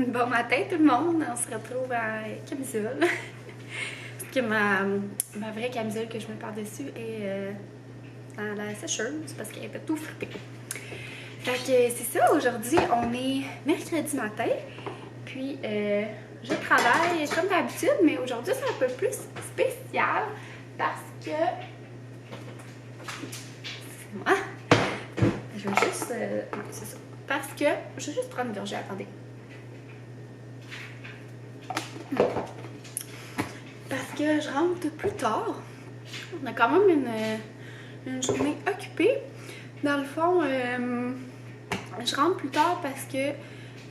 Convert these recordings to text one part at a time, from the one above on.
Bon matin tout le monde, on se retrouve à camisole. Parce que ma vraie camisole que je mets par-dessus est dans la sécheuse parce qu'elle était tout frippée. Fait que c'est ça, aujourd'hui on est mercredi matin. Puis je travaille comme d'habitude, mais aujourd'hui c'est un peu plus spécial parce que... C'est moi. Je vais juste... c'est ça. Parce que... Je vais juste prendre une gorgée, attendez. Parce que je rentre plus tard. On a quand même une journée occupée. Dans le fond, je rentre plus tard parce que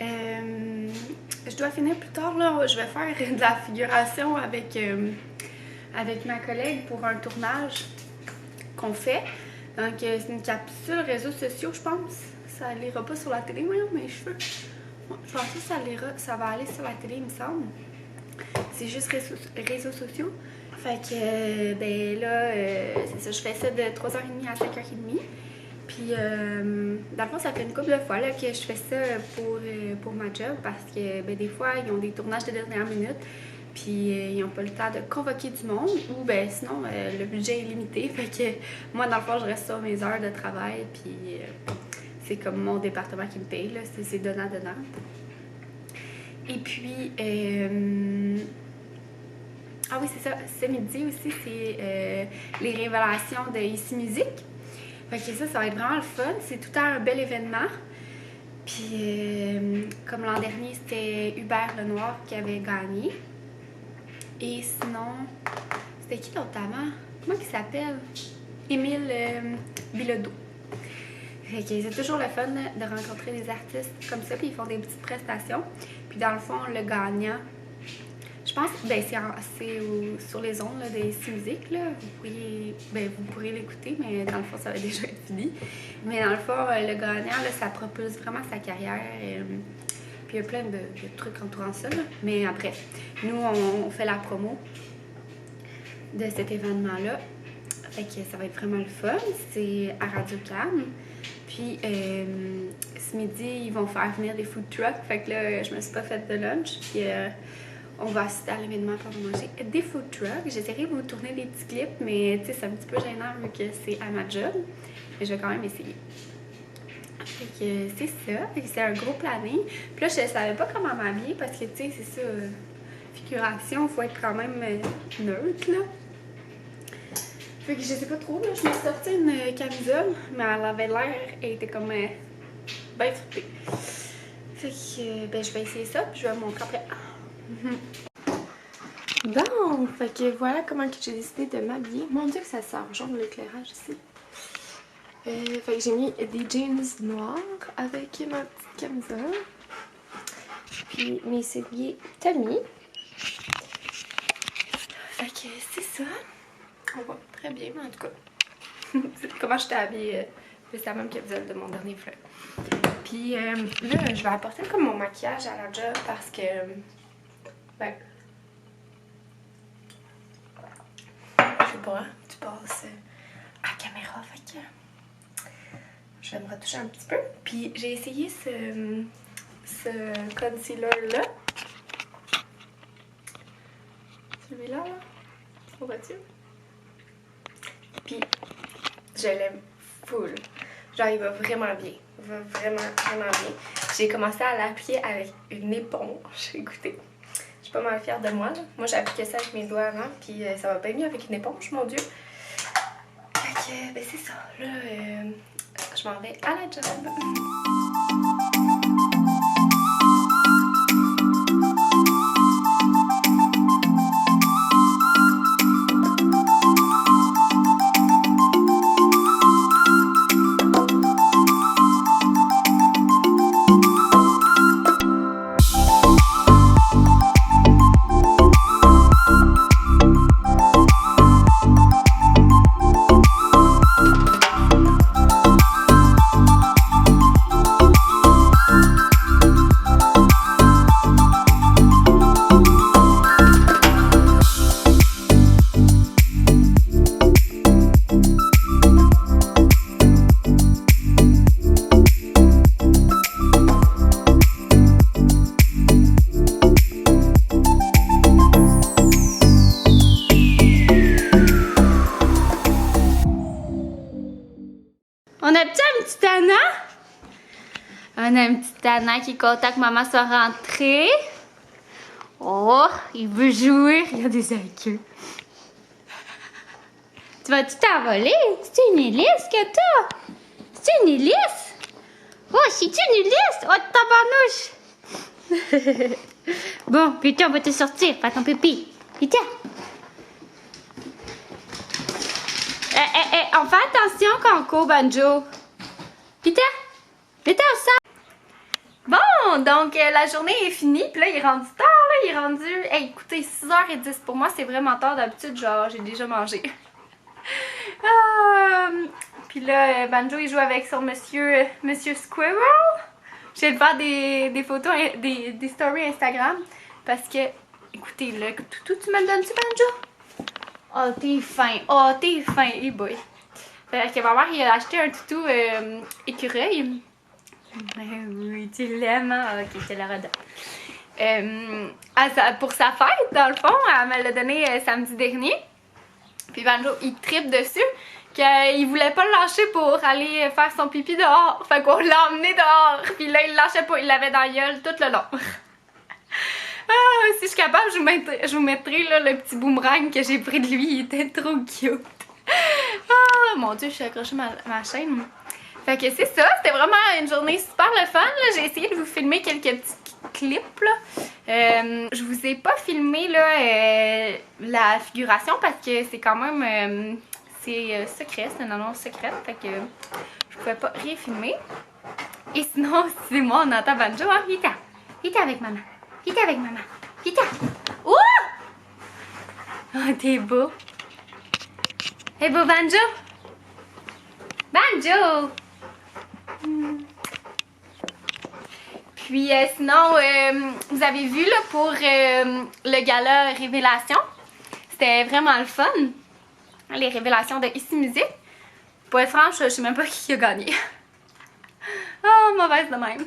je dois finir plus tard. Là, je vais faire de la figuration avec ma collègue pour un tournage qu'on fait. Donc, c'est une capsule réseaux sociaux, je pense. Ça n'ira pas sur la télé, voyons, mes cheveux. Je pense que ça va aller sur la télé, il me semble. C'est juste réseaux sociaux. Fait que, ben là, c'est ça, je fais ça de 3h30 à 5h30. Puis, dans le fond, ça fait une couple de fois là, que je fais ça pour ma job parce que, ben, des fois, ils ont des tournages de dernière minute. Puis, ils n'ont pas le temps de convoquer du monde ou, ben, sinon, le budget est limité. Fait que, moi, dans le fond, je reste sur mes heures de travail. Puis, c'est comme mon département qui me paye, là. C'est donnant-donnant. Et puis, ah oui, c'est ça, ce midi aussi, c'est les révélations de Ici Musique. Fait que ça va être vraiment le fun. C'est tout un bel événement. Puis, comme l'an dernier, c'était Hubert Lenoir qui avait gagné. Et sinon, c'était qui l'autre avant? Comment il s'appelle? Émile Bilodeau. Fait que c'est toujours le fun de rencontrer des artistes comme ça, puis ils font des petites prestations. Puis dans le fond, le gagnant, je pense, ben c'est sur les ondes là, de Ici Musique, là. Vous pourrez l'écouter, mais dans le fond, ça va déjà être fini. Mais dans le fond, le gagnant, là, ça propulse vraiment sa carrière. Puis il y a plein de trucs entourant ça, là. Mais après, nous, on fait la promo de cet événement-là. Fait que ça va être vraiment le fun. C'est à Radio-Can. Puis, ce midi, ils vont faire venir des food trucks. Fait que là, je me suis pas faite de lunch. Puis, on va assister à l'événement pour manger des food trucks. J'essaierai de vous tourner des petits clips, mais tu sais, c'est un petit peu gênant vu que c'est à ma job. Mais je vais quand même essayer. Fait que c'est ça. Fait que c'est un gros planning. Puis là, je savais pas comment m'habiller parce que, tu sais, c'est ça, figuration, faut être quand même neutre, là. Fait que je sais pas trop, là, je me suis sorti une camisole, mais elle avait l'air, elle était comme bien frippée. Fait que, ben, je vais essayer ça, puis je vais vous montrer après. Bon, fait que voilà comment j'ai décidé de m'habiller. Mon Dieu que ça sort jaune l'éclairage ici. Fait que j'ai mis des jeans noirs avec ma petite camisole. Puis mes souliers Tommy. Fait que c'est ça. On voit très bien, mais en tout cas, comment j'étais habillée, c'est la même camisole de mon dernier fleur. Puis là, je vais apporter comme mon maquillage à la job parce que, ben, je sais pas, tu passes à la caméra, fait que je vais me retoucher un petit peu. Puis j'ai essayé ce concealer-là. Celui-là, là, on voit-tu? Puis, je l'aime full. Genre, il va vraiment bien. Il va vraiment bien. J'ai commencé à l'appliquer avec une éponge. Écoutez, je suis pas mal fière de moi, là. Moi, j'ai appliqué ça avec mes doigts avant, puis ça va pas mieux avec une éponge, mon Dieu. Fait que, ben c'est ça. Là, je m'en vais à la job. a un petit Tana qui est content que maman soit rentrée. Oh, il veut jouer. Regardez ça avec eux. Tu vas-tu t'envoler? C'est une hélice que t'as? C'est une hélice? Oh, c'est-tu une hélice? Oh, tabarnouche! Bon, putain, on va te sortir. Fais ton pipi. Putain. On fait attention quand on court, Banjo. Putain. Putain, on sort. Bon, donc la journée est finie. Puis là, il est rendu tard. Là. Il est rendu... Hey, écoutez, 6h10. Pour moi, c'est vraiment tard. D'habitude, genre, j'ai déjà mangé. Puis là, Banjo, il joue avec son monsieur Squirrel. Je vais faire des photos, des stories Instagram. Parce que, écoutez, là, toutou, tu me le donnes-tu, Banjo? Oh, t'es fin. Oh, t'es fin. Hey boy. Fait que ma mère, il a acheté un toutou écureuil. Oui, tu l'aimes, hein? Ok, je te le redonne. Pour sa fête, dans le fond, elle me l'a donné samedi dernier. Puis Banjo, il tripe dessus, qu'il voulait pas le lâcher pour aller faire son pipi dehors. Fait qu'on l'a emmené dehors. Puis là, il le lâchait pas, il l'avait dans la gueule tout le long. Si je suis capable, je vous mettrai là, le petit boomerang que j'ai pris de lui. Il était trop cute. Mon Dieu, je suis accrochée ma chaîne. Fait que c'est ça, c'était vraiment une journée super le fun. J'ai essayé de vous filmer quelques petits clips. Là. Je vous ai pas filmé là, la figuration parce que c'est quand même c'est secret, c'est une annonce secrète. Fait que je pouvais pas rien filmer. Et sinon, c'est moi, on entend Banjo. Hein? Vita, Vita avec maman. Vita avec maman. Vita. Ouh! Oh, t'es beau. Hey, beau Banjo. Banjo. Puis sinon, vous avez vu là pour le gala Révélation, c'était vraiment le fun, les révélations de Ici Musique. Pour être franche, je sais même pas qui a gagné. Oh, mauvaise de même.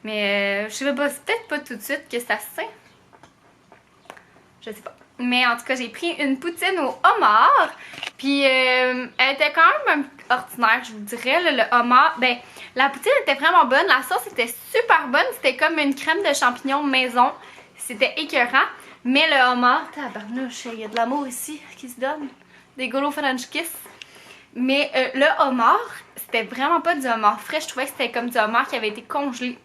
Mais je sais pas, c'est peut-être pas tout de suite que ça se sait. Je sais pas. Mais en tout cas, j'ai pris une poutine au homard. Puis elle était quand même ordinaire, je vous dirais. Là, le homard, ben, la poutine était vraiment bonne. La sauce était super bonne. C'était comme une crème de champignons maison. C'était écœurant. Mais le homard, tabarnouche, il y a de l'amour ici qui se donne. Des golo French kiss. Mais le homard, c'était vraiment pas du homard frais. Je trouvais que c'était comme du homard qui avait été congelé.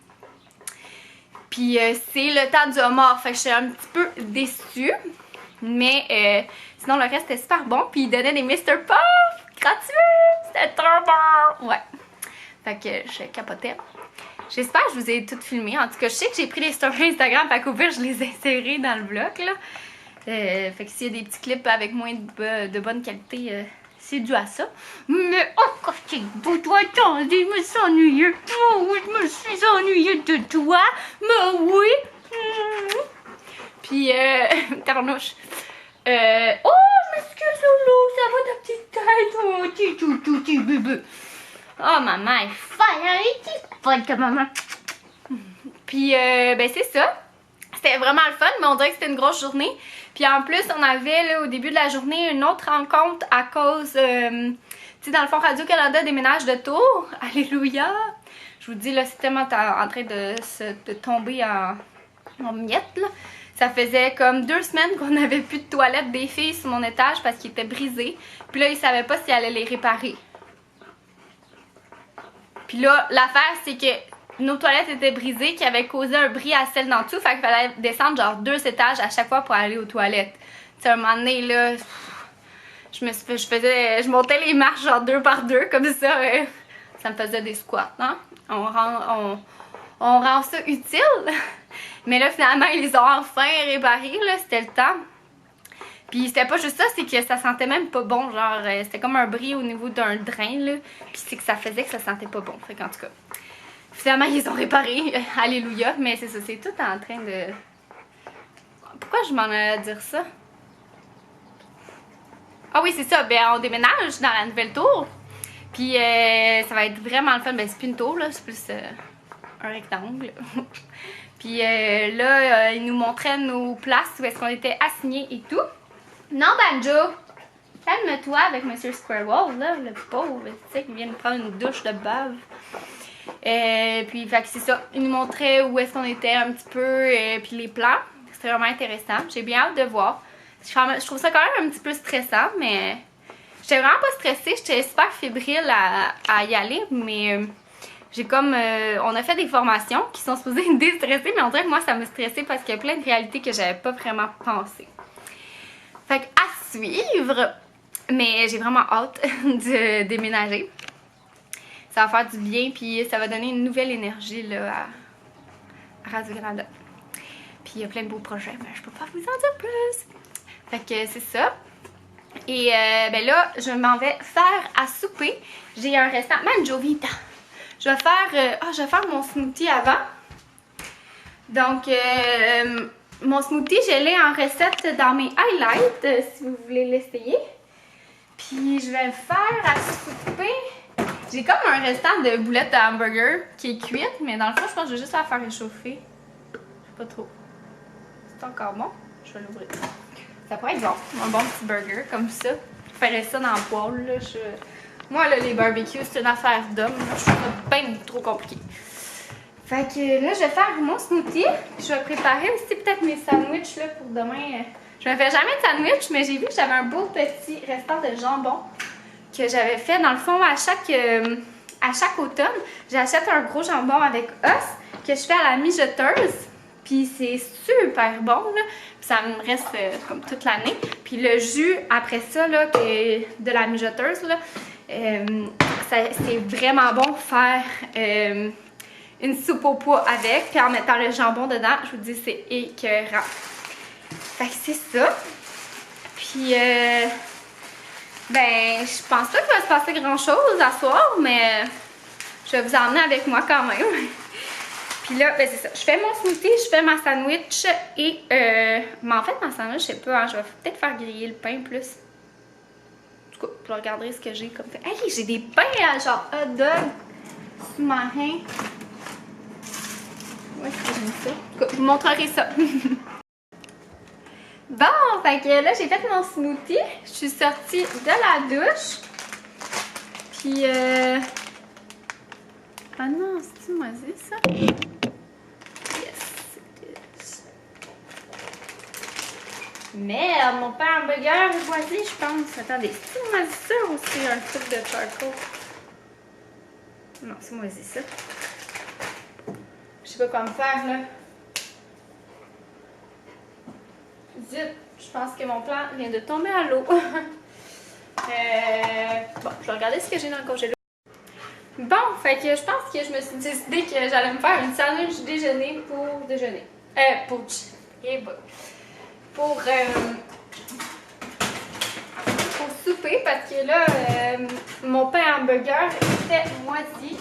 Puis c'est le temps du homard. Fait que j'étais un petit peu déçue. Mais sinon, le reste était super bon. Puis ils donnaient des Mr. Puff gratuits. C'était trop bon. Ouais. Fait que je capotais. J'espère que je vous ai toutes filmées. En tout cas, je sais que j'ai pris des stories Instagram. Fait qu'au pire, je les ai insérées dans le vlog. Là. Fait que s'il y a des petits clips avec moins de bonne qualité, c'est dû à ça. Mais oh, quand c'est beau, toi, attendez, je me suis ennuyée. Oh oui, je me suis ennuyée de toi. Mais oui. Puis, tabarnouche. Oh, je m'excuse, Lolo, ça va ta petite tête. Oh, petit bébé. Oh, maman est folle, elle est folle comme maman. Puis, ben, c'est ça. C'était vraiment le fun, mais on dirait que c'était une grosse journée. Puis en plus, on avait là, au début de la journée une autre rencontre à cause, tu sais, dans le fond, Radio-Canada déménage de Tours. Alléluia! Je vous dis, là, c'est tellement en train de tomber en miettes, là. Ça faisait comme 2 semaines qu'on n'avait plus de toilettes des filles sur mon étage parce qu'ils étaient brisés. Puis là, ils savaient pas s'ils allaient les réparer. Puis là, l'affaire, c'est que nos toilettes étaient brisées, qui avaient causé un bris à celle d'en dessous. Fait qu'il fallait descendre genre 2 étages à chaque fois pour aller aux toilettes. Tu sais, à un moment donné, là, je montais les marches genre 2 par 2, comme ça. Ça me faisait des squats, hein? On rend ça utile. Mais là, finalement, ils les ont enfin réparés, là. C'était le temps. Puis c'était pas juste ça, c'est que ça sentait même pas bon. Genre, c'était comme un bris au niveau d'un drain, là. Puis c'est que ça faisait que ça sentait pas bon. Fait qu'en tout cas... Finalement, ils ont réparé. Alléluia. Mais c'est ça, c'est tout en train de... Pourquoi je m'en allais dire ça? Ah oui, c'est ça. Ben, on déménage dans la nouvelle tour. Puis, ça va être vraiment le fun. Ben, c'est plus une tour, là. C'est plus un rectangle. Puis là, ils nous montraient nos places où est-ce qu'on était assignés et tout. Non, Banjo! Calme-toi avec Monsieur Squirrel, là. Le pauvre, tu sais, qui vient de prendre une douche de bave. Puis fait que c'est ça, il nous montrait où est-ce qu'on était un petit peu, puis les plans. C'était vraiment intéressant. J'ai bien hâte de voir. Je trouve ça quand même un petit peu stressant, mais j'étais vraiment pas stressée. J'étais super fébrile à y aller, mais j'ai comme... on a fait des formations qui sont supposées me déstresser, mais on dirait que moi, ça me stressait parce qu'il y a plein de réalités que j'avais pas vraiment pensé. Fait que à suivre, mais j'ai vraiment hâte de déménager. Ça va faire du bien, puis ça va donner une nouvelle énergie là, à Radio-Canada. Puis il y a plein de beaux projets, mais je peux pas vous en dire plus. Fait que c'est ça. Et ben là, je m'en vais faire à souper. J'ai un restant, Manjovita. Je vais faire mon smoothie avant. Donc, mon smoothie, je l'ai en recette dans mes highlights, si vous voulez l'essayer. Puis je vais le faire à souper. J'ai comme un restant de boulettes de hamburger qui est cuite, mais dans le fond, je pense que je vais juste la faire réchauffer. Je sais pas trop. C'est encore bon? Je vais l'ouvrir. Ça pourrait être bon, un bon petit burger comme ça. Je ferais ça dans le poêle, là. Moi, là, les barbecues, c'est une affaire d'homme. Je trouve ça bien trop compliqué. Fait que là, je vais faire mon smoothie. Je vais préparer aussi peut-être mes sandwichs là, pour demain. Je me fais jamais de sandwich, mais j'ai vu que j'avais un beau petit restant de jambon que j'avais fait. Dans le fond, à chaque automne, j'achète un gros jambon avec os que je fais à la mijoteuse. Puis c'est super bon, là. Puis ça me reste comme toute l'année. Puis le jus, après ça, là, de la mijoteuse, là, c'est vraiment bon faire une soupe au pois avec. Puis en mettant le jambon dedans, je vous dis, c'est écœurant. Fait que c'est ça. Puis, ben, je pense pas qu'il va se passer grand-chose à soir, mais je vais vous emmener avec moi quand même. Puis là, ben c'est ça. Je fais mon smoothie, je fais ma sandwich et... mais en fait, ma sandwich, je sais pas, hein, je vais peut-être faire griller le pain plus. En tout cas, je vais regarder ce que j'ai comme fait. Hey, j'ai des pains genre hot dog sous-marin. Où est-ce que j'ai mis ça? En tout cas, je vous montrerai ça. Bon, fait que là, j'ai fait mon smoothie. Je suis sortie de la douche. Puis, ah non, c'est-tu moisi, ça? Yes, it is. Merde, mon pain hamburger est moisi, je pense. Attendez, c'est-tu moisi ça ou c'est un truc de charcoal? Non, c'est moisi ça. Je sais pas quoi me faire, là. Zut, je pense que mon plan vient de tomber à l'eau. Bon, je vais regarder ce que j'ai dans le congélo. Bon, fait que je pense que je me suis décidé que j'allais me faire une sandwich déjeuner pour déjeuner. Pour souper parce que là, mon pain hamburger était moisi.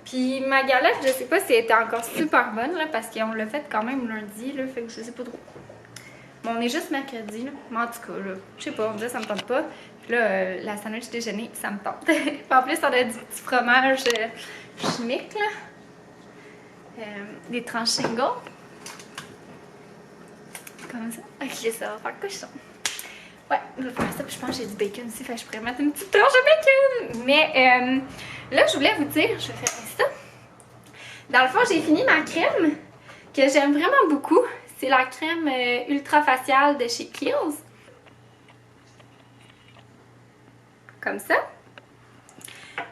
Puis ma galette, je sais pas si elle était encore super bonne là, parce qu'on l'a faite quand même lundi, là, fait que je sais pas trop. Bon, on est juste mercredi, là. Mais en tout cas, là, je sais pas, on dirait que ça me tente pas. Puis là, la sandwich déjeuner, ça me tente. Puis en plus, on a du petit fromage chimique, là. Des tranches shingle. Comme ça. Ok, ça va faire cochon. Ouais, je vais faire ça. Puis je pense que j'ai du bacon aussi. Fait que je pourrais mettre une petite tranche de bacon. Mais là, je voulais vous dire, je vais faire ça. Dans le fond, j'ai fini ma crème que j'aime vraiment beaucoup. C'est la crème ultra faciale de chez Kiehl's. Comme ça.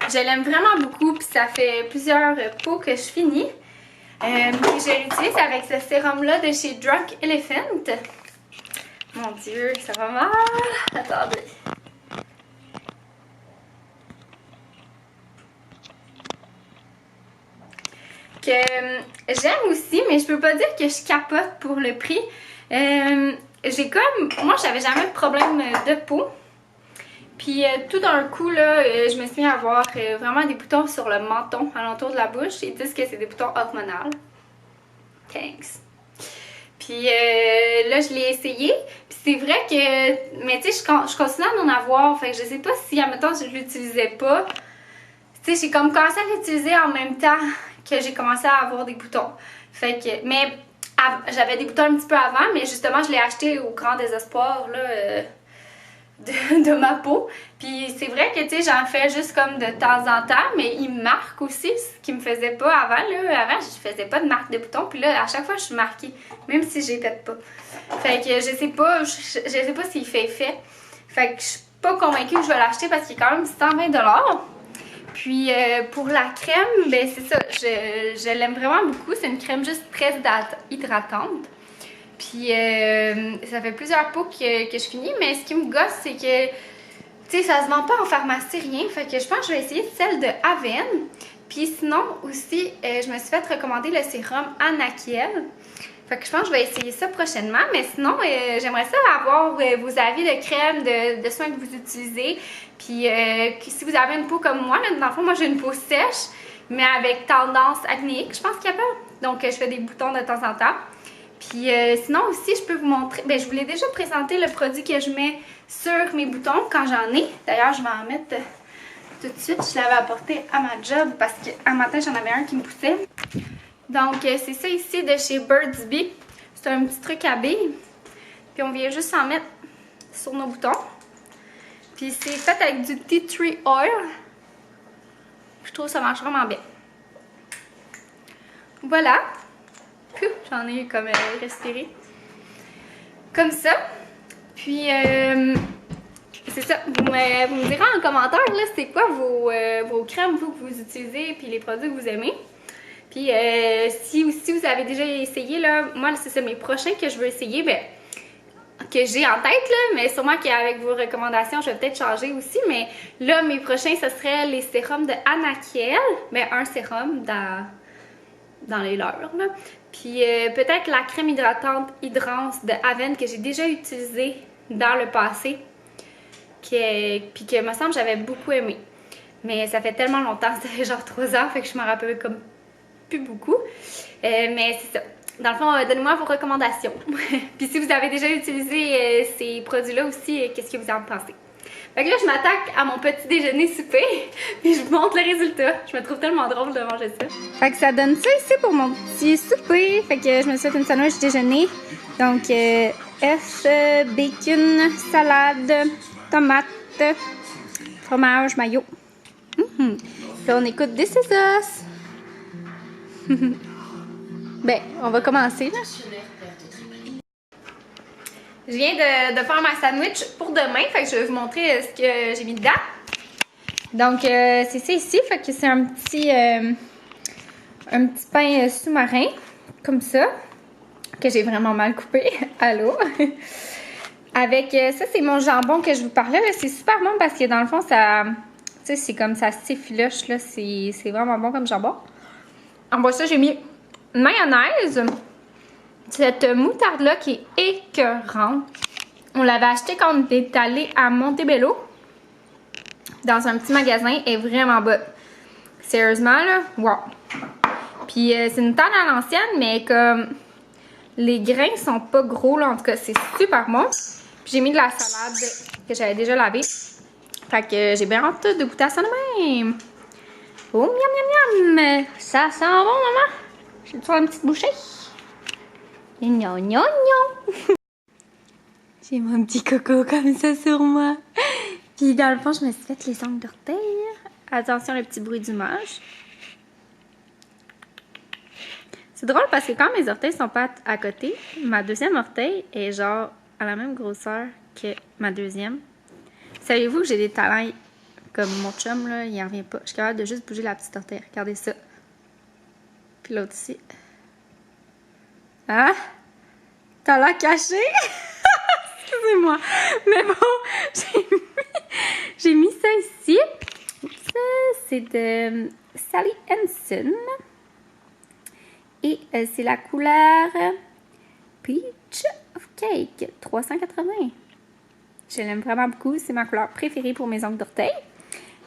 Je l'aime vraiment beaucoup, puis ça fait plusieurs pots que je finis. Je l'utilise avec ce sérum-là de chez Drunk Elephant. Mon Dieu, ça va mal. Attendez. Que j'aime aussi, mais je peux pas dire que je capote pour le prix. J'ai comme... Moi, j'avais jamais de problème de peau. Puis tout d'un coup, là, je me suis mis à avoir vraiment des boutons sur le menton, alentour de la bouche. Ils disent que c'est des boutons hormonaux. Thanks. Puis là, je l'ai essayé. Puis c'est vrai que... Mais tu sais, je continue à en avoir. Fait que je sais pas si, admettons, je l'utilisais pas. Tu sais, j'ai comme commencé à l'utiliser en même temps que j'ai commencé à avoir des boutons. Fait que... Mais j'avais des boutons un petit peu avant, mais justement, je l'ai acheté au grand désespoir, là... de ma peau. Puis c'est vrai que, tu sais, j'en fais juste comme de temps en temps, mais ils me marquent aussi, ce qui me faisait pas avant, là. Avant, je faisais pas de marque de boutons, puis là, à chaque fois, je suis marquée, même si je les pète pas. Fait que je sais pas s'il fait effet. Fait que je suis pas convaincue que je vais l'acheter parce qu'il est quand même 120$. Puis pour la crème, ben c'est ça, je l'aime vraiment beaucoup. C'est une crème juste très hydratante. Puis ça fait plusieurs pots que je finis, mais ce qui me gosse, c'est que, tu sais, ça se vend pas en pharmacie, rien. Fait que je pense que je vais essayer celle de Aven. Puis sinon aussi, je me suis fait recommander le sérum Anakiel. Fait que je pense que je vais essayer ça prochainement. Mais sinon, j'aimerais ça avoir vos avis de crème, de soins que vous utilisez. Puis si vous avez une peau comme moi, là, dans le fond, moi j'ai une peau sèche, mais avec tendance acnéique, je pense qu'il y a pas. Donc je fais des boutons de temps en temps. Puis sinon aussi, je peux vous montrer, ben je vous l'ai déjà présenté, le produit que je mets sur mes boutons quand j'en ai. D'ailleurs, je vais en mettre tout de suite. Je l'avais apporté à ma job parce qu'un matin, j'en avais un qui me poussait. Donc c'est ça ici de chez Burt's Bees. C'est un petit truc à billes. Puis on vient juste s'en mettre sur nos boutons. Puis c'est fait avec du tea tree oil. Je trouve que ça marche vraiment bien. Voilà. J'en ai comme respiré. Comme ça. Puis, c'est ça. Vous me direz en commentaire, là, c'est quoi vos crèmes, vous, que vous utilisez, puis les produits que vous aimez. Puis, si vous avez déjà essayé, là, moi, c'est ça, mes prochains que je veux essayer, ben, que j'ai en tête, là, mais sûrement qu'avec vos recommandations, je vais peut-être changer aussi. Mais là, mes prochains, ce serait les sérums de Anakiel. Ben, un sérum dans les leurs, là. Puis peut-être la crème hydratante Hydrance de Aven que j'ai déjà utilisée dans le passé. Puis que, me semble, j'avais beaucoup aimé. Mais ça fait tellement longtemps, ça fait genre 3 ans, fait que je m'en rappelle comme plus beaucoup. Mais c'est ça. Dans le fond, donnez-moi vos recommandations. Puis si vous avez déjà utilisé ces produits-là aussi, qu'est-ce que vous en pensez? Fait que là, je m'attaque à mon petit déjeuner souper, puis je vous montre le résultat. Je me trouve tellement drôle de manger ça. Fait que ça donne ça ici pour mon petit souper. Fait que je me suis fait une sandwich déjeuner. Donc, œufs, bacon, salade, tomate, fromage, mayo. Puis on écoute This Is Us. Ben, on va commencer, là. Je viens de faire ma sandwich pour demain, fait que je vais vous montrer ce que j'ai mis dedans. Donc, c'est ça ici, fait que c'est un petit pain sous-marin, comme ça, que j'ai vraiment mal coupé. Allô? Avec, ça c'est mon jambon que je vous parlais, là, c'est super bon parce que dans le fond, ça, tu sais, c'est comme ça s'effiloche, là, c'est vraiment bon comme jambon. En bas ça, j'ai mis mayonnaise. Cette moutarde-là qui est écœurante. On l'avait acheté quand on était allé à Montebello. Dans un petit magasin. Elle est vraiment bonne. Sérieusement, là, wow. Puis c'est une tarte à l'ancienne, mais comme les grains sont pas gros, là. En tout cas, c'est super bon. Puis j'ai mis de la salade que j'avais déjà lavée. Fait que j'ai bien hâte de goûter à ça de même. Oh, miam, miam, miam. Ça sent bon, maman. J'ai toujours une petite bouchée. Gnon, gnon, gnon. J'ai mon petit coco comme ça sur moi. Puis dans le fond, je me suis fait les ongles d'orteil. Attention, le petit bruit du mâche. C'est drôle parce que quand mes orteils sont pas à côté, ma deuxième orteil est genre à la même grosseur que ma deuxième. Savez-vous que j'ai des talents comme mon chum, là, il en revient pas. Je suis capable de juste bouger la petite orteil. Regardez ça. Puis l'autre ici. Hein? T'as l'air caché? Excusez-moi. Mais bon, j'ai mis ça ici. Ça, c'est de Sally Hansen. Et c'est la couleur Peach of Cake 380. Je l'aime vraiment beaucoup. C'est ma couleur préférée pour mes ongles d'orteil.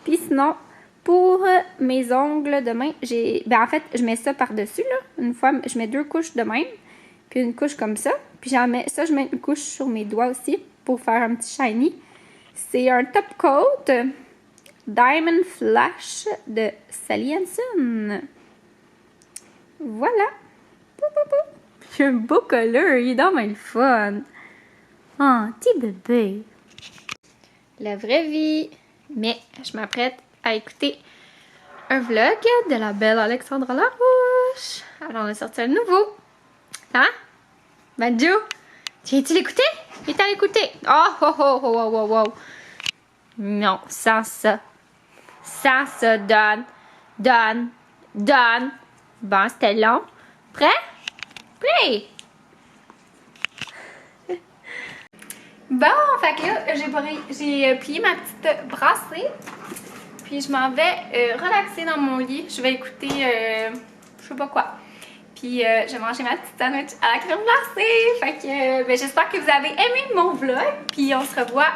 Puis sinon, pour mes ongles de main, ben en fait, je mets ça par-dessus, là. Une fois, je mets 2 couches de même. Puis une couche comme ça. Puis j'en mets ça, je mets une couche sur mes doigts aussi pour faire un petit shiny. C'est un top coat Diamond Flash de Sally Hansen. Voilà. Puis un beau color, il est dans le fun. Oh, petit bébé. la vraie vie. Mais je m'apprête à écouter un vlog de la belle Alexandra Larouche. Alors, on a sorti un nouveau. Hein? Banjo? Tu l'écouté? Il t'a l'écouté? Oh, oh, oh, oh, oh, oh, oh. Non, sans ça. Sans ça, donne. Donne. Donne. Bon, c'était long. Prêt? Play! Bon, fait que là, j'ai plié ma petite brassée. Puis je m'en vais relaxer dans mon lit. Je vais écouter, je sais pas quoi. Puis je vais manger ma petite sandwich à la crème glacée. Fait que ben, j'espère que vous avez aimé mon vlog. Puis on se revoit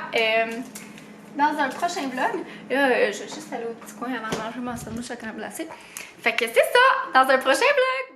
dans un prochain vlog. Là, je vais juste aller au petit coin avant de manger ma sandwich à la crème glacée. Fait que c'est ça, dans un prochain vlog!